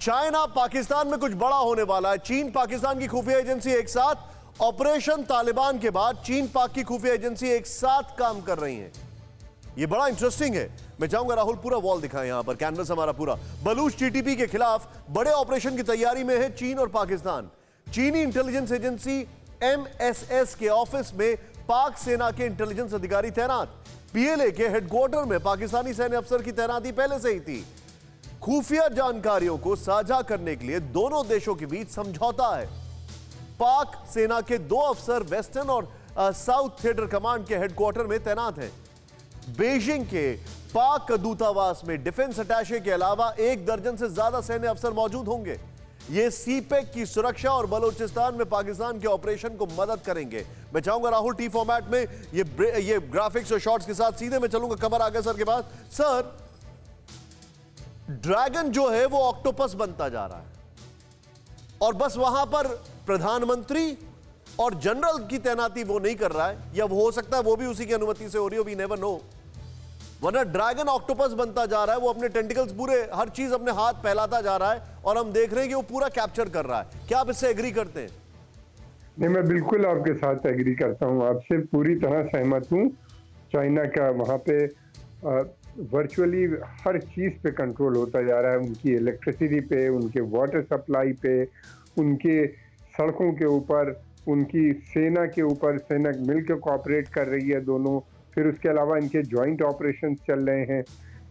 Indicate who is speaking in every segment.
Speaker 1: China Pakistan में कुछ बड़ा होने वाला है। चीन पाकिस्तान की खुफिया एजेंसी एक साथ, ऑपरेशन तालिबान के बाद चीन पाक की खुफिया एजेंसी एक साथ काम कर रही हैं। यह बड़ा इंटरेस्टिंग है। मैं चाहूंगा राहुल पूरा वॉल दिखाएं, यहां पर कैनवस हमारा पूरा। बलूच टीटीपी के खिलाफ बड़े ऑपरेशन की तैयारी में है चीन और पाकिस्तान। चीनी इंटेलिजेंस एजेंसी एमएसएस के ऑफिस में पाक सेना के इंटेलिजेंस अधिकारी तैनात। पीएलए के हेडक्वार्टर में पाकिस्तानी सैन्य अफसर की तैनाती पहले से ही थी। खुफिया जानकारियों को साझा करने के लिए दोनों देशों के बीच समझौता है। पाक सेना के 2 अफसर वेस्टर्न और साउथ थिएटर कमांड के हेडक्वार्टर में तैनात हैं। बीजिंग के पाक दूतावास में डिफेंस अटैचे के अलावा 1 दर्जन से ज्यादा सैन्य अफसर मौजूद होंगे। ये सीपेक की सुरक्षा और बलूचिस्तान में पाकिस्तान के ऑपरेशन को मदद करेंगे। मैं चाहूंगा राहुल टी फॉर्मेट में ये ग्राफिक्स और शॉट्स के साथ सीधे मैं चलूंगा कमर आगे सर के पास। सर, ड्रैगन जो है वो ऑक्टोपस बनता जा रहा है और बस वहां पर प्रधानमंत्री और जनरल की तैनाती वो नहीं कर रहा है, या वो हो सकता है वो भी उसी की अनुमति से हो रही हो, वी नेवर नो। वरना ड्रैगन ऑक्टोपस बनता जा रहा है, वो अपने टेंटिकल्स पूरे हर चीज अपने हाथ फैलाता जा रहा है और हम देख रहे हैं कि वो पूरा कैप्चर कर रहा है। क्या आप इससे एग्री करते हैं?
Speaker 2: नहीं, मैं बिल्कुल आपके साथ एग्री करता हूं, आपसे पूरी तरह सहमत हूं। चाइना का वहां पे वर्चुअली हर चीज पे कंट्रोल होता जा रहा है, उनकी इलेक्ट्रिसिटी पे, उनके वाटर सप्लाई पे, उनके सड़कों के ऊपर, उनकी सेना के ऊपर। सेना मिलकर कोऑपरेट कर रही है दोनों। फिर उसके अलावा इनके जॉइंट ऑपरेशंस चल रहे हैं।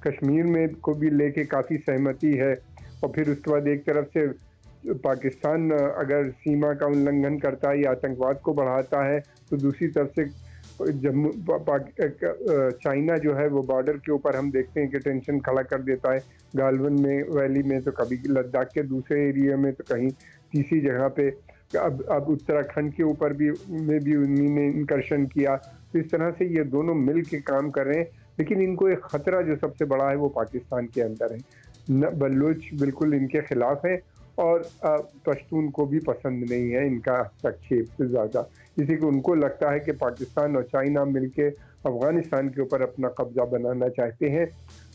Speaker 2: कश्मीर में को भी लेके काफ़ी सहमति है। और फिर उसके बाद एक तरफ से पाकिस्तान अगर सीमा का उल्लंघन करता है या आतंकवाद को बढ़ाता है, तो दूसरी तरफ से चाइना जो है वो बॉर्डर के ऊपर हम देखते हैं कि टेंशन खड़ा कर देता है। गालवन में वैली में, तो कभी लद्दाख के दूसरे एरिया में, तो कहीं तीसरी जगह पे। अब उत्तराखंड के ऊपर भी उन्होंने इंकर्शन किया। तो इस तरह से ये दोनों मिल के काम कर रहे हैं। लेकिन इनको एक खतरा जो सबसे बड़ा है वो पाकिस्तान के अंदर है। बलूच बिल्कुल इनके खिलाफ है और पश्तून को भी पसंद नहीं है इनका हस्तक्षेप से ज़्यादा। इसी को उनको लगता है कि पाकिस्तान और चाइना मिलके अफगानिस्तान के ऊपर अपना कब्जा बनाना चाहते हैं।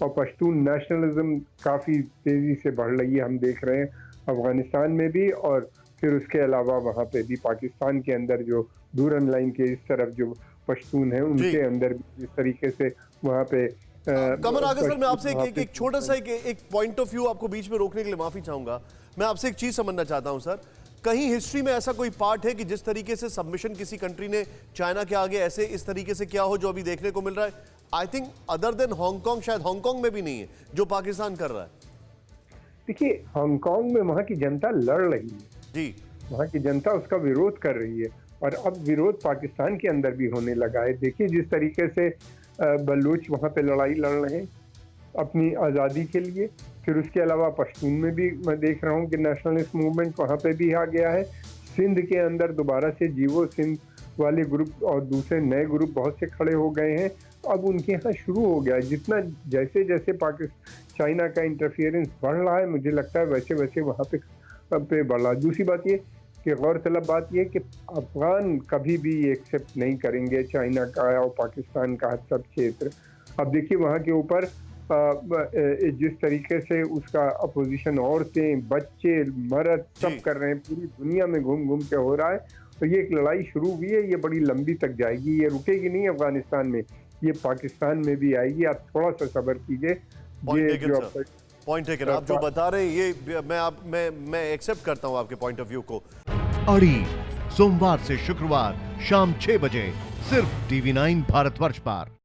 Speaker 2: और पश्तून नेशनलिज्म काफ़ी तेज़ी से बढ़ रही है, हम देख रहे हैं अफगानिस्तान में भी। और फिर उसके अलावा वहाँ पे भी पाकिस्तान के अंदर जो दूरन लाइन के इस तरफ जो पश्तून है उनके अंदर भी इस तरीके से वहाँ पे
Speaker 1: कमर आगे सर, मैं आपसे एक छोटा सा एक पॉइंट ऑफ व्यू आपको बीच में रोकने के लिए माफी चाहूंगा। मैं आपसे एक चीज समझना चाहता हूं सर, कहीं हिस्ट्री में ऐसा कोई पार्ट है कि जिस तरीके से सबमिशन किसी कंट्री ने चाइना के आगे ऐसे इस तरीके से किया हो जो अभी देखने को मिल रहा है? I think other than Hong Kong, शायद हांगकांग में भी नहीं है जो पाकिस्तान कर रहा है।
Speaker 2: देखिए, हांगकांग में वहाँ की जनता लड़ रही है
Speaker 1: जी, वहाँ
Speaker 2: की जनता उसका विरोध कर रही है। और अब विरोध पाकिस्तान के अंदर भी होने लगा है। देखिए जिस तरीके से बलूच वहाँ पे लड़ाई लड़ रहे हैं अपनी आज़ादी के लिए। फिर उसके अलावा पश्तून में भी मैं देख रहा हूँ कि नेशनलिस्ट मूवमेंट वहाँ पे भी आ गया है। सिंध के अंदर दोबारा से जीवो सिंध वाले ग्रुप और दूसरे नए ग्रुप बहुत से खड़े हो गए हैं। अब उनके यहाँ शुरू हो गया है। जितना जैसे जैसे चाइना का इंटरफियरेंस बढ़ रहा है, मुझे लगता है वैसे वैसे वहाँ पे बढ़ रहा है। दूसरी बात ये कि गौरतलब बात यह कि अफगान कभी भी एक्सेप्ट नहीं करेंगे चाइना का और पाकिस्तान का हस्तक्षेप। अब देखिए वहाँ के ऊपर जिस तरीके से उसका अपोजिशन, औरतें, बच्चे, मर्द सब कर रहे हैं, पूरी दुनिया में घूम घूम के हो रहा है। तो ये एक लड़ाई शुरू हुई है, ये बड़ी लंबी तक जाएगी, ये रुकेगी नहीं अफगानिस्तान में, ये पाकिस्तान में भी आएगी। आप थोड़ा सा सब्र कीजिए।
Speaker 1: पॉइंट टेकन, आप जो बता रहे हैं ये मैं एक्सेप्ट करता हूं आपके पॉइंट ऑफ व्यू को।
Speaker 3: अड़ी सोमवार से शुक्रवार शाम 6 बजे सिर्फ TV9 भारतवर्ष पर।